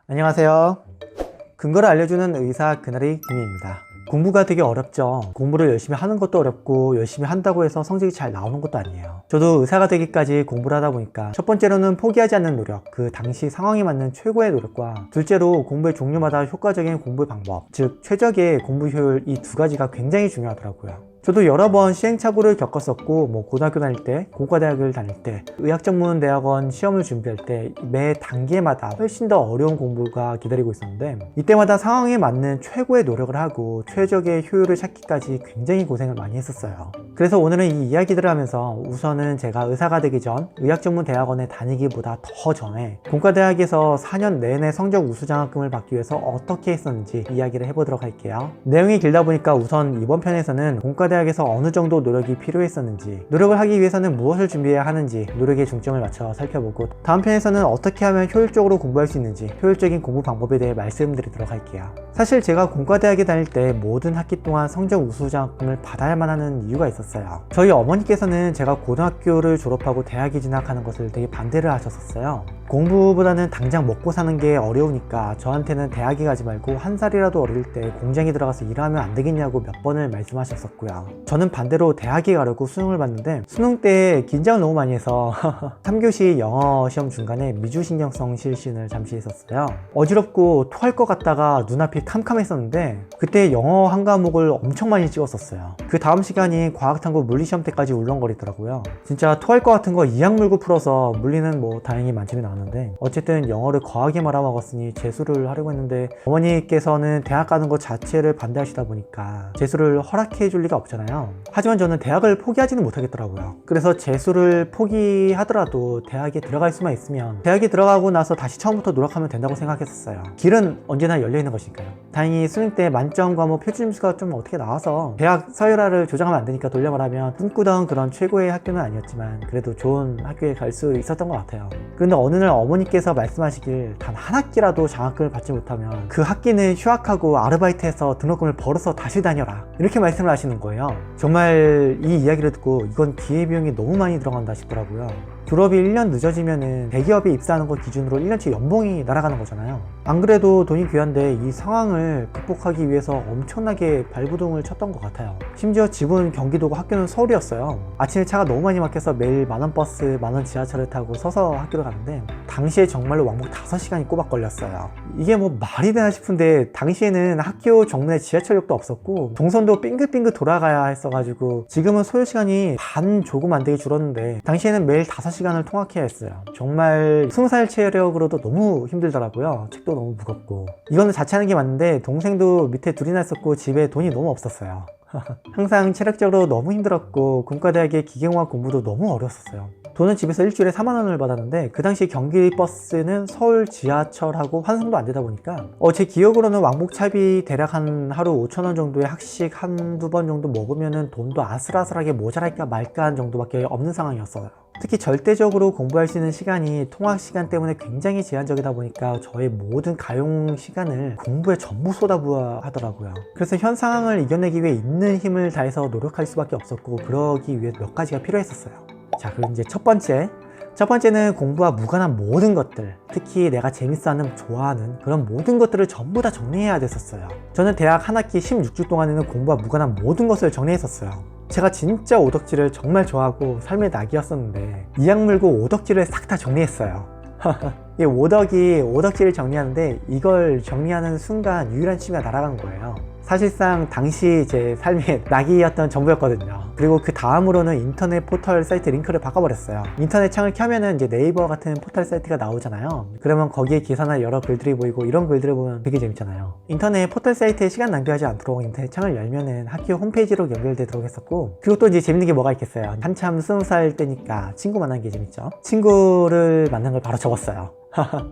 안녕하세요. 근거를 알려주는 의사 그날의 김희입니다. 공부가 되게 어렵죠. 공부를 열심히 하는 것도 어렵고 열심히 한다고 해서 성적이 잘 나오는 것도 아니에요. 저도 의사가 되기까지 공부를 하다 보니까 첫 번째로는 포기하지 않는 노력, 그 당시 상황에 맞는 최고의 노력과 둘째로 공부의 종류마다 효과적인 공부의 방법, 즉 최적의 공부 효율, 이 두 가지가 굉장히 중요하더라고요. 저도 여러 번 시행착오를 겪었었고, 고등학교 다닐 때, 공과대학을 다닐 때, 의학전문대학원 시험을 준비할 때 매 단계마다 훨씬 더 어려운 공부가 기다리고 있었는데, 이때마다 상황에 맞는 최고의 노력을 하고 최적의 효율을 찾기까지 굉장히 고생을 많이 했었어요. 그래서 오늘은 이 이야기들을 하면서 우선은 제가 의사가 되기 전 의학전문대학원에 다니기보다 더 전에 공과대학에서 4년 내내 성적 우수장학금을 받기 위해서 어떻게 했었는지 이야기를 해보도록 할게요. 내용이 길다 보니까 우선 이번 편에서는 공과대학에서 어느 정도 노력이 필요했었는지, 노력을 하기 위해서는 무엇을 준비해야 하는지 노력의 중점을 맞춰 살펴보고, 다음 편에서는 어떻게 하면 효율적으로 공부할 수 있는지 효율적인 공부 방법에 대해 말씀드리도록 할게요. 사실 제가 공과대학에 다닐 때 모든 학기 동안 성적 우수장학금을 받아야만 하는 이유가 있었어요. 저희 어머니께서는 제가 고등학교를 졸업하고 대학에 진학하는 것을 되게 반대를 하셨었어요. 공부보다는 당장 먹고 사는 게 어려우니까 저한테는 대학에 가지 말고 한 살이라도 어릴 때 공장에 들어가서 일하면 안 되겠냐고 몇 번을 말씀하셨었고요. 저는 반대로 대학에 가려고 수능을 봤는데, 수능 때 긴장을 너무 많이 해서 3교시 영어 시험 중간에 미주신경성 실신을 잠시 했었어요. 어지럽고 토할 것 같다가 눈앞이 캄캄했었는데, 그때 영어 한 과목을 엄청 많이 찍었었어요. 그 다음 시간이 과학탐구 물리시험 때까지 울렁거리더라고요. 진짜 토할 것 같은 거 이악 물고 풀어서, 물리는 다행히 만점이 나왔는데, 어쨌든 영어를 거하게 말아먹었으니 재수를 하려고 했는데, 어머니께서는 대학 가는 것 자체를 반대하시다 보니까 재수를 허락해 줄 리가 없잖아요. 하지만 저는 대학을 포기하지는 못하겠더라고요. 그래서 재수를 포기하더라도 대학에 들어갈 수만 있으면, 대학에 들어가고 나서 다시 처음부터 노력하면 된다고 생각했었어요. 길은 언제나 열려있는 것이니까요. 다행히 수능 때 만점 과목 표준점수가 좀 어떻게 나와서 대학 서열화를 조정하면 안 되니까, 돌려 말하면 꿈꾸던 그런 최고의 학교는 아니었지만 그래도 좋은 학교에 갈 수 있었던 것 같아요. 그런데 어느 날 어머니께서 말씀하시길, 단 한 학기라도 장학금을 받지 못하면 그 학기는 휴학하고 아르바이트해서 등록금을 벌어서 다시 다녀라, 이렇게 말씀을 하시는 거예요. 정말 이 이야기를 듣고 이건 기회비용이 너무 많이 들어간다 싶더라고요. 졸업이 1년 늦어지면은 대기업에 입사하는 것 기준으로 1년치 연봉이 날아가는 거잖아요. 안 그래도 돈이 귀한데 이 상황을 극복하기 위해서 엄청나게 발부동을 쳤던 것 같아요. 심지어 집은 경기도고 학교는 서울이었어요. 아침에 차가 너무 많이 막혀서 매일 만원 버스, 만원 지하철을 타고 서서 학교를 가는데, 당시에 정말로 왕복 5시간이 꼬박 걸렸어요. 이게 말이 되나 싶은데, 당시에는 학교 정문에 지하철역도 없었고 동선도 빙글빙글 돌아가야 했어가지고, 지금은 소요시간이 반 조금 안 되게 줄었는데 당시에는 매일 5시간을 통학해야 했어요. 정말 20살 체력으로도 너무 힘들더라고요. 책도 너무 무겁고. 이거는 자취하는 게 맞는데 동생도 밑에 둘이나 있었고 집에 돈이 너무 없었어요. 항상 체력적으로 너무 힘들었고, 공과대학의 기계공학 공부도 너무 어려웠어요. 돈은 집에서 일주일에 4만 원을 받았는데, 그 당시 경기 버스는 서울 지하철하고 환승도 안 되다 보니까 제 기억으로는 왕복차비 대략 한 하루 5,000원 정도의 학식 한두 번 정도 먹으면은 돈도 아슬아슬하게 모자랄까 말까 한 정도밖에 없는 상황이었어요. 특히 절대적으로 공부할 수 있는 시간이 통학 시간 때문에 굉장히 제한적이다 보니까 저의 모든 가용 시간을 공부에 전부 쏟아부어 하더라고요. 그래서 현 상황을 이겨내기 위해 있는 힘을 다해서 노력할 수밖에 없었고, 그러기 위해 몇 가지가 필요했었어요. 자, 그럼 이제 첫 번째는 공부와 무관한 모든 것들, 특히 내가 재밌어하는, 좋아하는 그런 모든 것들을 전부 다 정리해야 됐었어요. 저는 대학 한 학기 16주 동안에는 공부와 무관한 모든 것을 정리했었어요. 제가 진짜 오덕질을 정말 좋아하고 삶의 낙이었었는데, 이악 물고 오덕질을 싹 다 정리했어요. 이 오덕질을 정리하는데, 이걸 정리하는 순간 유일한 취미가 날아간 거예요. 사실상 당시 제 삶의 낙이었던 전부였거든요. 그리고 그 다음으로는 인터넷 포털 사이트 링크를 바꿔버렸어요. 인터넷 창을 켜면은 이제 네이버 같은 포털 사이트가 나오잖아요. 그러면 거기에 기사나 여러 글들이 보이고, 이런 글들을 보면 되게 재밌잖아요. 인터넷 포털 사이트에 시간 낭비하지 않도록 인터넷 창을 열면은 학교 홈페이지로 연결되도록 했었고, 그리고 또 이제 재밌는 게 뭐가 있겠어요. 한참 20살 때니까 친구 만나는 게 재밌죠. 친구를 만난 걸 바로 적었어요.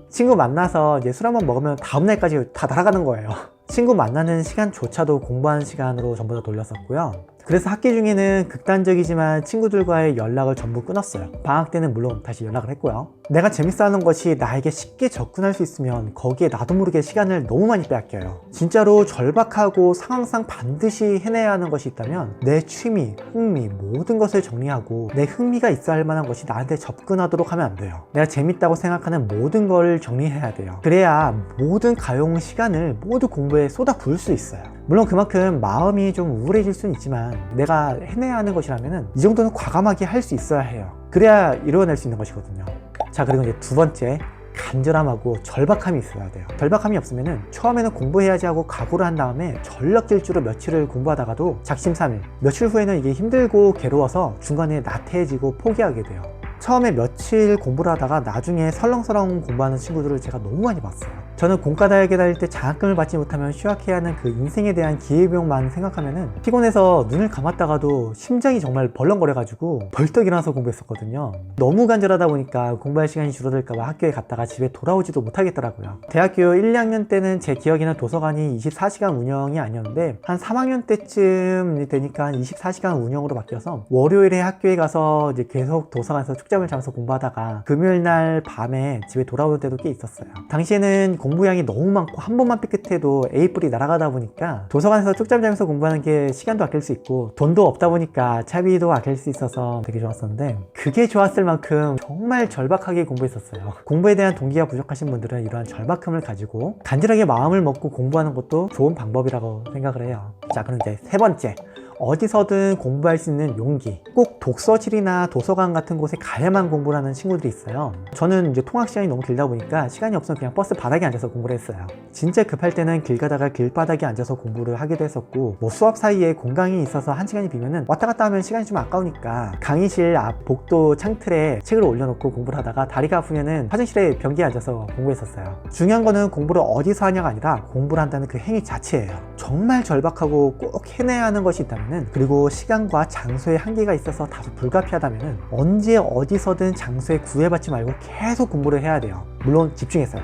친구 만나서 이제 술 한번 먹으면 다음날까지 다 날아가는 거예요. 친구 만나는 시간조차도 공부하는 시간으로 전부 다 돌렸었고요. 그래서 학기 중에는 극단적이지만 친구들과의 연락을 전부 끊었어요. 방학 때는 물론 다시 연락을 했고요. 내가 재밌어하는 것이 나에게 쉽게 접근할 수 있으면 거기에 나도 모르게 시간을 너무 많이 빼앗겨요. 진짜로 절박하고 상황상 반드시 해내야 하는 것이 있다면 내 취미, 흥미 모든 것을 정리하고 내 흥미가 있어야 할 만한 것이 나한테 접근하도록 하면 안 돼요. 내가 재밌다고 생각하는 모든 걸 정리해야 돼요. 그래야 모든 가용 시간을 모두 공부에 쏟아 부을 수 있어요. 물론 그만큼 마음이 좀 우울해질 수는 있지만 내가 해내야 하는 것이라면 이 정도는 과감하게 할 수 있어야 해요. 그래야 이루어낼 수 있는 것이거든요. 자, 그리고 이제 두 번째, 간절함하고 절박함이 있어야 돼요. 절박함이 없으면 처음에는 공부해야지 하고 각오를 한 다음에 전력질주로 며칠을 공부하다가도 작심삼일, 며칠 후에는 이게 힘들고 괴로워서 중간에 나태해지고 포기하게 돼요. 처음에 며칠 공부를 하다가 나중에 설렁설렁 공부하는 친구들을 제가 너무 많이 봤어요. 저는 공과대학에 다닐 때 장학금을 받지 못하면 휴학해야 하는 그 인생에 대한 기회비용만 생각하면은 피곤해서 눈을 감았다가도 심장이 정말 벌렁거려가지고 벌떡 일어나서 공부했었거든요. 너무 간절하다 보니까 공부할 시간이 줄어들까봐 학교에 갔다가 집에 돌아오지도 못하겠더라고요. 대학교 1, 2학년 때는 제 기억에는 도서관이 24시간 운영이 아니었는데 한 3학년 때쯤 되니까 24시간 운영으로 바뀌어서 월요일에 학교에 가서 이제 계속 도서관에서 축잠을 자면서 공부하다가 금요일 날 밤에 집에 돌아오는 때도 꽤 있었어요. 당시에는 공부량이 너무 많고 한 번만 삐끗해도 A뿔이 날아가다 보니까 도서관에서 쪽잠 자면서 공부하는 게 시간도 아낄 수 있고 돈도 없다 보니까 차비도 아낄 수 있어서 되게 좋았었는데 그게 좋았을 만큼 정말 절박하게 공부했었어요. 공부에 대한 동기가 부족하신 분들은 이러한 절박함을 가지고 간절하게 마음을 먹고 공부하는 것도 좋은 방법이라고 생각을 해요. 자, 그럼 이제 세 번째, 어디서든 공부할 수 있는 용기. 꼭 독서실이나 도서관 같은 곳에 가야만 공부를 하는 친구들이 있어요. 저는 이제 통학 시간이 너무 길다 보니까 시간이 없으면 그냥 버스 바닥에 앉아서 공부를 했어요. 진짜 급할 때는 길 가다가 길바닥에 앉아서 공부를 하기도 했었고, 뭐 수업 사이에 공강이 있어서 한 시간이 비면은 왔다 갔다 하면 시간이 좀 아까우니까 강의실 앞 복도 창틀에 책을 올려놓고 공부를 하다가 다리가 아프면은 화장실에 변기에 앉아서 공부했었어요. 중요한 거는 공부를 어디서 하냐가 아니라 공부를 한다는 그 행위 자체예요. 정말 절박하고 꼭 해내야 하는 것이 있다면, 그리고 시간과 장소에 한계가 있어서 다소 불가피하다면 언제 어디서든 장소에 구애받지 말고 계속 공부를 해야 돼요. 물론 집중해서요.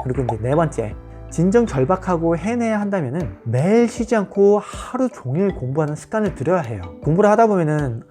그리고 이제 네 번째, 진정 절박하고 해내야 한다면 매일 쉬지 않고 하루 종일 공부하는 습관을 들여야 해요. 공부를 하다 보면은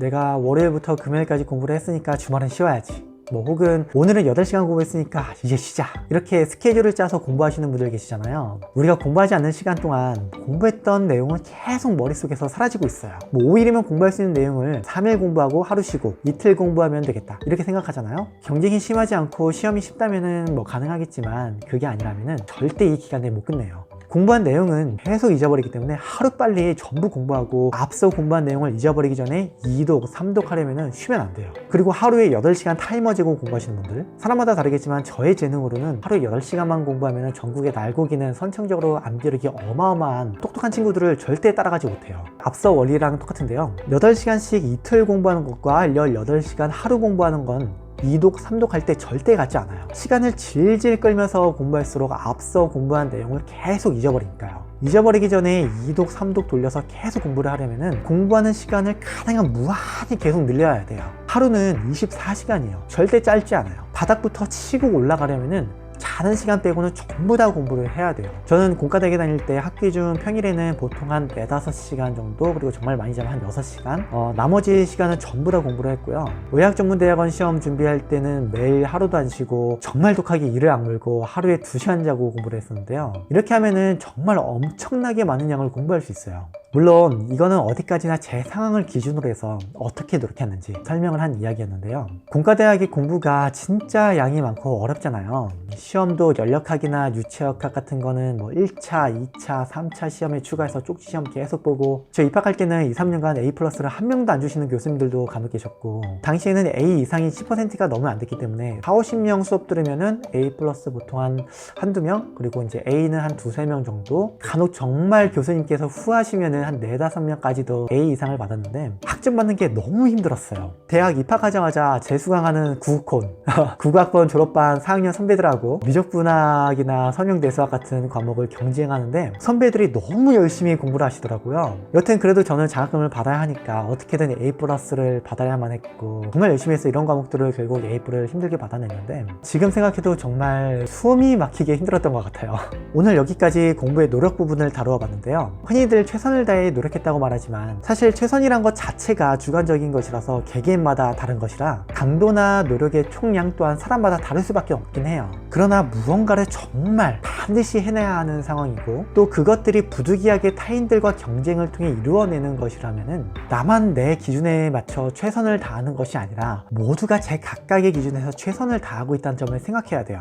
내가 월요일부터 금요일까지 공부를 했으니까 주말은 쉬어야지, 뭐 혹은 오늘은 8시간 공부했으니까 이제 쉬자, 이렇게 스케줄을 짜서 공부하시는 분들 계시잖아요. 우리가 공부하지 않는 시간 동안 공부했던 내용은 계속 머릿속에서 사라지고 있어요. 뭐 5일이면 공부할 수 있는 내용을 3일 공부하고 하루 쉬고 이틀 공부하면 되겠다, 이렇게 생각하잖아요. 경쟁이 심하지 않고 시험이 쉽다면은 뭐 가능하겠지만 그게 아니라면은 절대 이 기간 내에 못 끝내요. 공부한 내용은 계속 잊어버리기 때문에 하루빨리 전부 공부하고 앞서 공부한 내용을 잊어버리기 전에 2독, 3독 하려면 쉬면 안 돼요. 그리고 하루에 8시간 타이머 재고 공부하시는 분들, 사람마다 다르겠지만 저의 재능으로는 하루에 8시간만 공부하면 전국에 날고기는 선천적으로 암기력이 어마어마한 똑똑한 친구들을 절대 따라가지 못해요. 앞서 원리랑 똑같은데요, 8시간씩 이틀 공부하는 것과 18시간 하루 공부하는 건 2독, 3독 할 때 절대 같지 않아요. 시간을 질질 끌면서 공부할수록 앞서 공부한 내용을 계속 잊어버리니까요. 잊어버리기 전에 2독, 3독 돌려서 계속 공부를 하려면 공부하는 시간을 가능한 무한히 계속 늘려야 돼요. 하루는 24시간이에요. 절대 짧지 않아요. 바닥부터 치고 올라가려면 자는 시간 빼고는 전부 다 공부를 해야 돼요. 저는 공과대학에 다닐 때 학기 중 평일에는 보통 한 4-5시간 정도, 그리고 정말 많이 자면 한 6시간, 나머지 시간은 전부 다 공부를 했고요. 의학전문대학원 시험 준비할 때는 매일 하루도 안 쉬고 정말 독하게 이를 악물고 하루에 2시간 자고 공부를 했었는데요. 이렇게 하면은 정말 엄청나게 많은 양을 공부할 수 있어요. 물론 이거는 어디까지나 제 상황을 기준으로 해서 어떻게 노력했는지 설명을 한 이야기였는데요. 공과대학의 공부가 진짜 양이 많고 어렵잖아요. 시험도 연력학이나 유체역학 같은 거는 뭐 1차, 2차, 3차 시험에 추가해서 쪽지 시험 계속 보고, 저 입학할 때는 2-3년간 A+를 한 명도 안 주시는 교수님들도 간혹 계셨고, 당시에는 A 이상이 10%가 넘으면 안 됐기 때문에 40-50명 수업 들으면은 A+ 보통 한두 명, 그리고 이제 A는 한 2-3명 정도, 간혹 정말 교수님께서 후하시면은 한 4-5명까지도 A 이상을 받았는데 학점 받는 게 너무 힘들었어요. 대학 입학하자마자 재수강하는 구콘 국악번 졸업반 4학년 선배들하고 때도 미적분학이나 선형대수학 같은 과목을 경쟁하는데 선배들이 너무 열심히 공부를 하시더라고요. 여튼 그래도 저는 장학금을 받아야 하니까 어떻게든 A+를 받아야만 했고 정말 열심히 해서 이런 과목들을 결국 A를 힘들게 받아냈는데 지금 생각해도 정말 숨이 막히게 힘들었던 것 같아요. 오늘 여기까지 공부의 노력 부분을 다루어 봤는데요. 흔히들 최선을 다해 노력했다고 말하지만 사실 최선이란 것 자체가 주관적인 것이라서 개개인마다 다른 것이라 강도나 노력의 총량 또한 사람마다 다를 수밖에 없긴 해요. 그러나 무언가를 정말 반드시 해내야 하는 상황이고 또 그것들이 부득이하게 타인들과 경쟁을 통해 이루어내는 것이라면은 나만 내 기준에 맞춰 최선을 다하는 것이 아니라 모두가 제 각각의 기준에서 최선을 다하고 있다는 점을 생각해야 돼요.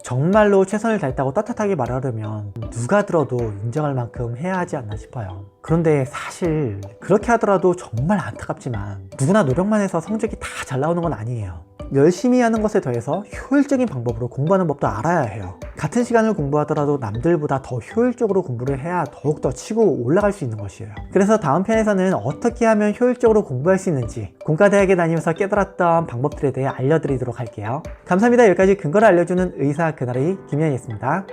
정말로 최선을 다했다고 따뜻하게 말하려면 누가 들어도 인정할 만큼 해야 하지 않나 싶어요. 그런데 사실 그렇게 하더라도 정말 안타깝지만 누구나 노력만 해서 성적이 다 잘 나오는 건 아니에요. 열심히 하는 것에 더해서 효율적인 방법으로 공부하는 법도 알아야 해요. 같은 시간을 공부하더라도 남들보다 더 효율적으로 공부를 해야 더욱더 치고 올라갈 수 있는 것이에요. 그래서 다음 편에서는 어떻게 하면 효율적으로 공부할 수 있는지 공과대학에 다니면서 깨달았던 방법들에 대해 알려드리도록 할게요. 감사합니다. 여기까지 근거를 알려주는 의사 그날의 김현이었습니다.